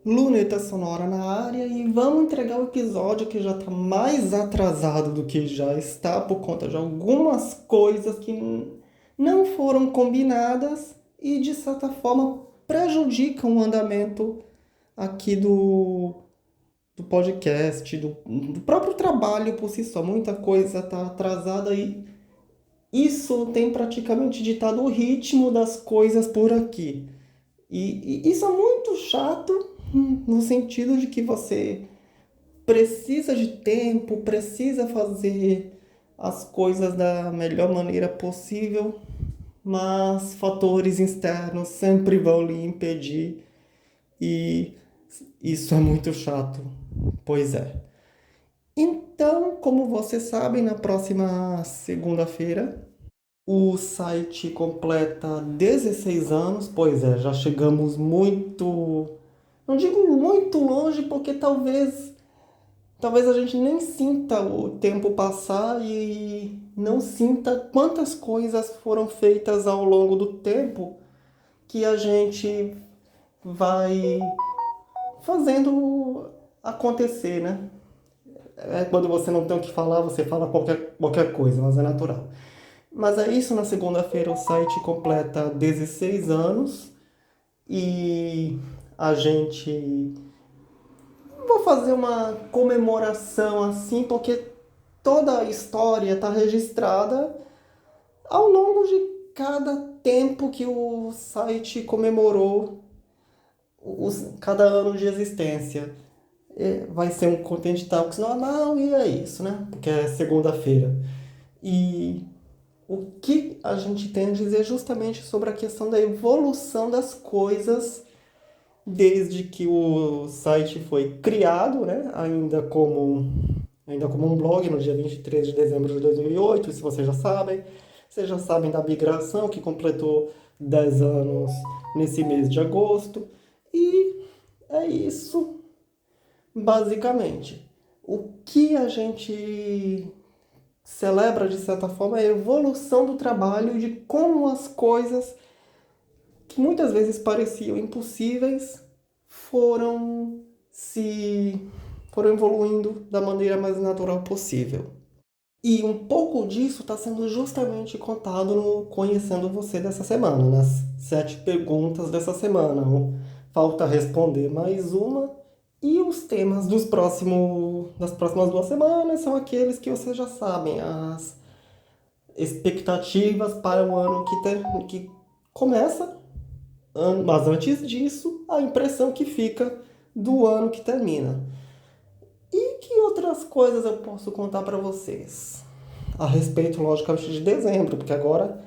Luneta Sonora na área e vamos entregar o episódio que já está mais atrasado do que já está por conta de algumas coisas que não foram combinadas e de certa forma prejudicam o andamento aqui do podcast, do próprio trabalho por si só. Muita coisa está atrasada e isso tem praticamente ditado o ritmo das coisas por aqui. E isso é muito chato no sentido de que você precisa de tempo, precisa fazer as coisas da melhor maneira possível, mas fatores externos sempre vão lhe impedir e isso é muito chato. Pois é. Então, como vocês sabem, na próxima segunda-feira o site completa 16 anos. Pois é, já chegamos muito, não digo muito longe, porque talvez a gente nem sinta o tempo passar e não sinta quantas coisas foram feitas ao longo do tempo que a gente vai fazendo acontecer, né? É quando você não tem o que falar, você fala qualquer coisa, mas é natural. Mas é isso, na segunda-feira o site completa 16 anos e a gente vou fazer uma comemoração assim, porque toda a história está registrada ao longo de cada tempo que o site comemorou cada ano de existência. Vai ser um Content Talks normal e é isso, né? Porque é segunda-feira. E o que a gente tem a dizer justamente sobre a questão da evolução das coisas desde que o site foi criado, né? Ainda como um blog no dia 23 de dezembro de 2008, se vocês já sabem da migração que completou 10 anos nesse mês de agosto. E é isso, basicamente. O que a gente celebra, de certa forma, é a evolução do trabalho, de como as coisas que muitas vezes pareciam impossíveis foram se foram evoluindo da maneira mais natural possível. E um pouco disso está sendo justamente contado no Conhecendo Você dessa semana, nas 7 perguntas dessa semana. Falta responder mais uma. E os temas das próximas 2 semanas são aqueles que vocês já sabem, as expectativas para o ano que começa, mas antes disso, a impressão que fica do ano que termina. E que outras coisas eu posso contar para vocês? A respeito, logicamente, de dezembro, porque agora,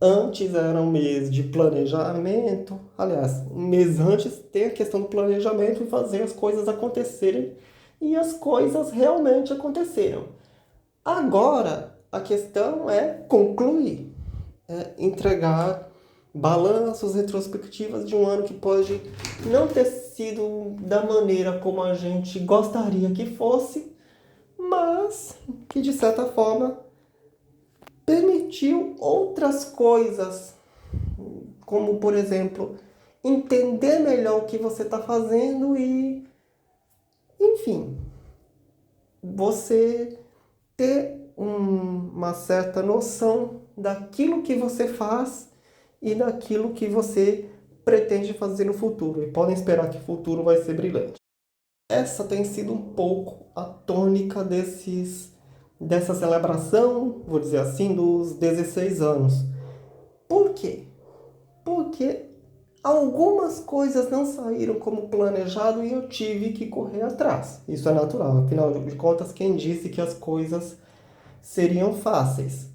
antes era um mês de planejamento. Aliás, um mês antes tem a questão do planejamento e fazer as coisas acontecerem. E as coisas realmente aconteceram. Agora, a questão é concluir, entregar balanços, retrospectivas de um ano que pode não ter sido da maneira como a gente gostaria que fosse, mas que de certa forma permitiu outras coisas, como por exemplo, entender melhor o que você está fazendo e, enfim, você ter uma certa noção daquilo que você faz e daquilo que você pretende fazer no futuro. E podem esperar que o futuro vai ser brilhante. Essa tem sido um pouco a tônica dessa celebração, vou dizer assim, dos 16 anos. Por quê? Porque algumas coisas não saíram como planejado e eu tive que correr atrás. Isso é natural, afinal de contas, quem disse que as coisas seriam fáceis?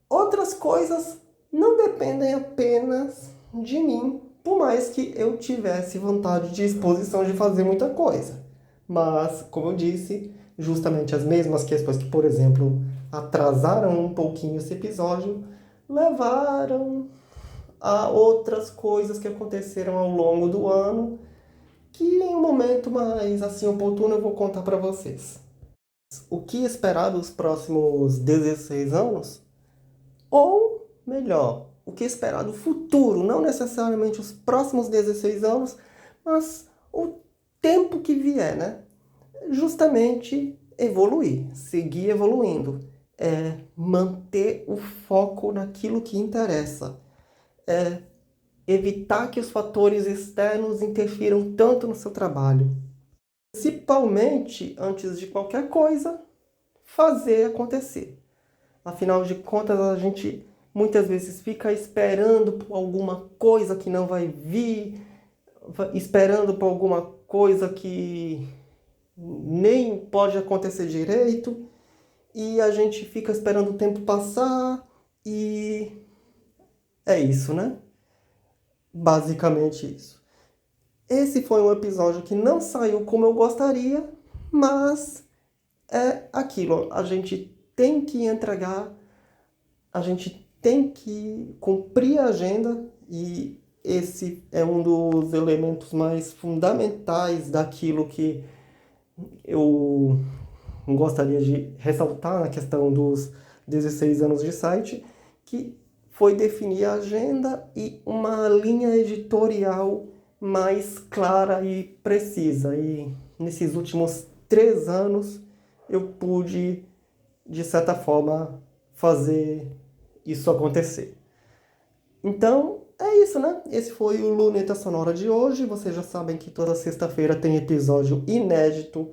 Outras coisas não dependem apenas de mim, por mais que eu tivesse vontade e disposição de fazer muita coisa. Mas, como eu disse, justamente as mesmas questões que, por exemplo, atrasaram um pouquinho esse episódio, levaram a outras coisas que aconteceram ao longo do ano, que em um momento mais assim oportuno eu vou contar para vocês. O que esperar dos próximos 16 anos? Ou, melhor, o que esperar do futuro, não necessariamente os próximos 16 anos, mas o tempo que vier, né? Justamente evoluir, seguir evoluindo, manter o foco naquilo que interessa, evitar que os fatores externos interfiram tanto no seu trabalho. Principalmente, antes de qualquer coisa, fazer acontecer. Afinal de contas, a gente muitas vezes fica esperando por alguma coisa que não vai vir, esperando por alguma coisa que nem pode acontecer direito, e a gente fica esperando o tempo passar, e é isso, né? Basicamente isso. Esse foi um episódio que não saiu como eu gostaria, mas é aquilo, a gente tem que entregar, a gente tem que cumprir a agenda, e esse é um dos elementos mais fundamentais daquilo que eu gostaria de ressaltar na questão dos 16 anos de site, que foi definir a agenda e uma linha editorial mais clara e precisa. E nesses últimos 3 anos eu pude, de certa forma, fazer isso acontecer. Então, é isso, né? Esse foi o Luneta Sonora de hoje. Vocês já sabem que toda sexta-feira tem episódio inédito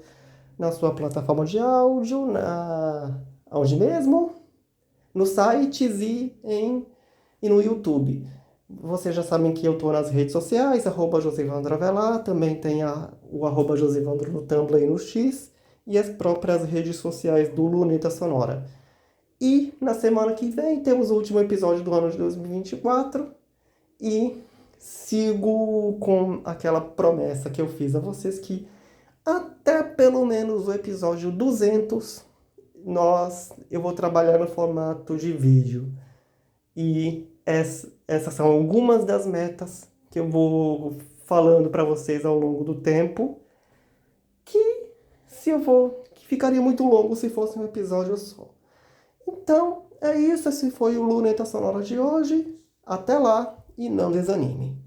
na sua plataforma de áudio, onde mesmo? No sites e no YouTube. Vocês já sabem que eu estou nas redes sociais, @Josivandro Avelar, também tem o @Josivandro no Tumblr e no X, e as próprias redes sociais do Luneta Sonora. E na semana que vem temos o último episódio do ano de 2024, e sigo com aquela promessa que eu fiz a vocês que até pelo menos o episódio 200 eu vou trabalhar no formato de vídeo. E essas são algumas das metas que eu vou falando para vocês ao longo do tempo, que que ficaria muito longo se fosse um episódio só. Então, é isso. Esse foi o Luneta Sonora de hoje. Até lá e não desanime.